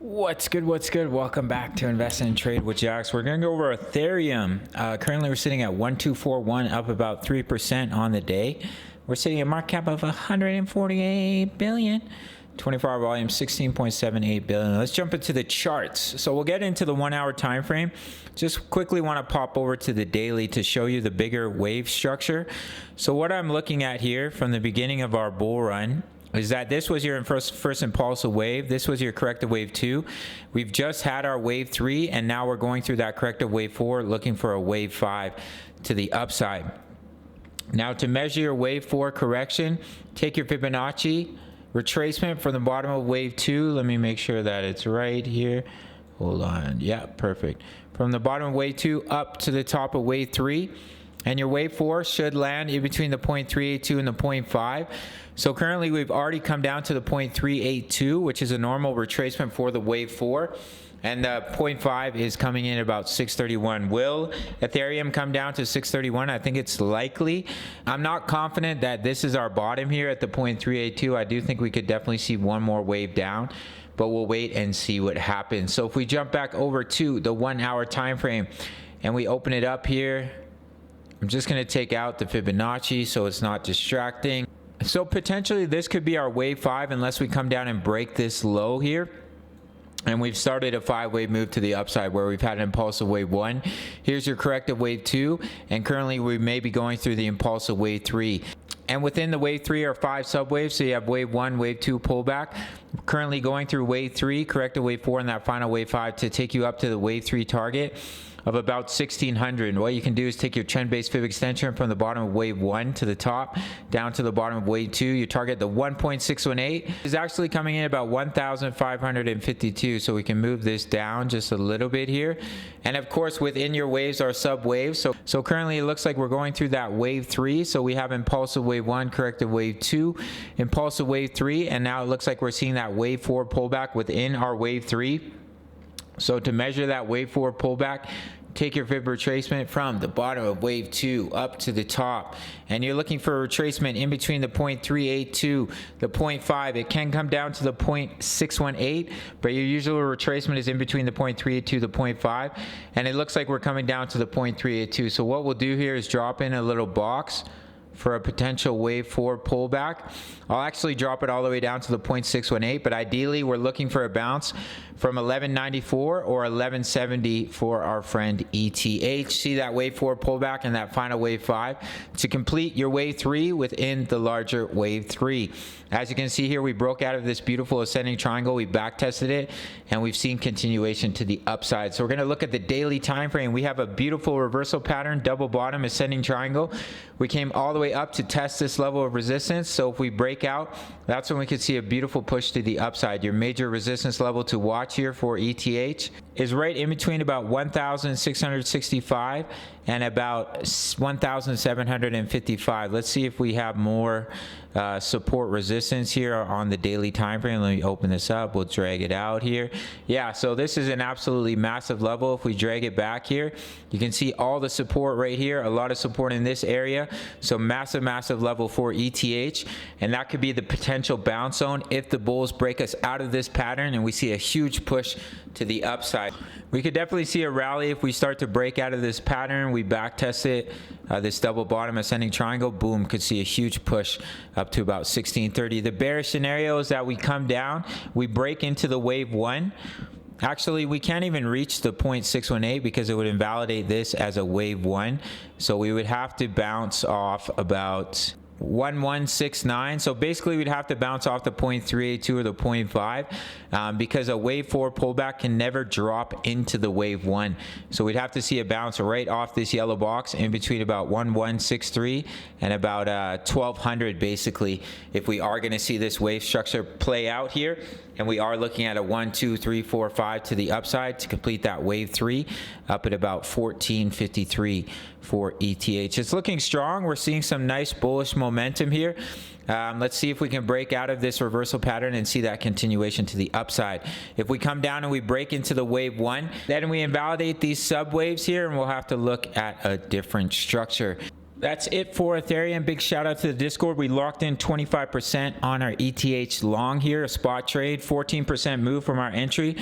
What's good? What's good? Welcome back to Invest and Trade with Jax. We're going to go over Ethereum. Currently, we're sitting at 1241, up about 3% on the day. We're sitting at a market cap of 148 billion. 24-hour volume 16.78 billion. Let's jump into the charts. So we'll get into the 1 hour time frame. Just quickly want to pop over to the daily to show you the bigger wave structure. So what I'm looking at here from the beginning of our bull run is that this was your first impulsive wave. This was your corrective wave 2. We've just had our wave 3, and now we're going through that corrective wave 4, looking for a wave 5 to the upside. Now, to measure your wave 4 correction, take your Fibonacci retracement from the bottom of wave 2. Let me make sure that it's right here. Hold on. Yeah, perfect. From the bottom of wave 2 up to the top of wave 3. And your wave 4 should land in between the 0.382 and the 0.5. So currently we've already come down to the 0.382, which is a normal retracement for the wave 4. And the 0.5 is coming in about 631. Will Ethereum come down to 631? I think it's likely. I'm not confident that this is our bottom here at the 0.382. I do think we could definitely see one more wave down, but we'll wait and see what happens. So if we jump back over to the 1 hour time frame and we open it up here, I'm just going to take out the Fibonacci so it's not distracting. So potentially this could be our wave 5 unless we come down and break this low here. And we've started a 5-wave move to the upside where we've had an impulsive wave 1. Here's your corrective wave 2. And currently we may be going through the impulsive wave 3. And within the wave 3 are 5 subwaves. So you have wave 1, wave 2 pullback. Currently going through wave 3, corrective wave 4, and that final wave 5 to take you up to the wave 3 target of about 1600. What you can do is take your trend-based fib extension from the bottom of wave 1 to the top down to the bottom of wave 2. You target the 1.618 is actually coming in about 1552, so we can move this down just a little bit here. And of course within your waves are sub waves. So currently it looks like we're going through that wave 3. So we have impulsive wave 1, corrective wave 2, impulsive wave 3, and now it looks like we're seeing that wave 4 pullback within our wave 3. So to measure that wave 4 pullback, take your fib retracement from the bottom of wave 2 up to the top, and you're looking for a retracement in between the 0.382, the 0.5. It can come down to the 0.618, but your usual retracement is in between the 0.382, the 0.5, and it looks like we're coming down to the 0.382. So what we'll do here is drop in a little box for a potential wave 4 pullback. I'll actually drop it all the way down to the 0.618, but ideally we're looking for a bounce from 1194 or 1170 for our friend ETH. See that wave 4 pullback and that final wave 5 to complete your wave 3 within the larger wave 3. As you can see here, we broke out of this beautiful ascending triangle. We back tested it and we've seen continuation to the upside. So we're going to look at the daily time frame. We have a beautiful reversal pattern, double bottom ascending triangle. We came all the way up to test this level of resistance. So if we break out, that's when we could see a beautiful push to the upside. Your major resistance level to watch here for ETH is right in between about 1,665 and about 1,755. Let's see if we have more support resistance here on the daily time frame. Let me open this up. We'll drag it out here. Yeah, so this is an absolutely massive level. If we drag it back here, you can see all the support right here, a lot of support in this area. So massive level for ETH, and that could be the potential bounce zone if the bulls break us out of this pattern and we see a huge push to the upside. We could definitely see a rally if we start to break out of this pattern. We back test it, this double bottom ascending triangle, boom, could see a huge push up to about 1630. The bearish scenario is that we come down, we break into the wave 1. Actually, we can't even reach the 0.618 because it would invalidate this as a wave 1. So we would have to bounce off about 1169. So basically we'd have to bounce off the 0.382 or the 0.5 because a wave 4 pullback can never drop into the wave 1. So we'd have to see a bounce right off this yellow box in between about 1163 and about 1200 basically, if we are going to see this wave structure play out here. And we are looking at a 1, 2, 3, 4, 5 to the upside to complete that wave 3 up at about 1453 for ETH. It's looking strong. We're seeing some nice bullish momentum here. Let's see if we can break out of this reversal pattern and see that continuation to the upside. If we come down and we break into the wave 1, then we invalidate these sub waves here and we'll have to look at a different structure. that's it for Ethereum. Big shout out to the Discord. We locked in 25% on our ETH long here, a spot trade, 14% move from our entry.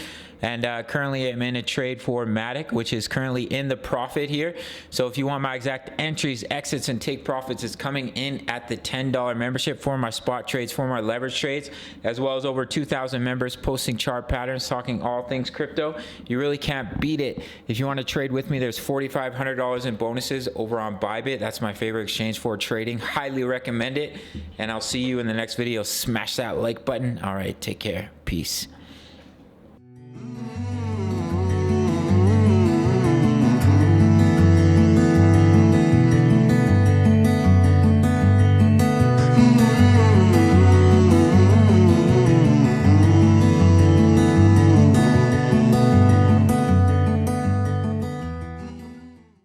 And currently I'm in a trade for Matic, which is currently in the profit here. So if you want my exact entries, exits, and take profits, it's coming in at the $10 membership for my spot trades, for my leverage trades, as well as over 2,000 members posting chart patterns, talking all things crypto. You really can't beat it. If you want to trade with me, there's $4,500 in bonuses over on Bybit. That's my favorite exchange for trading. Highly recommend it. And I'll see you in the next video. Smash that like button. All right, take care. Peace.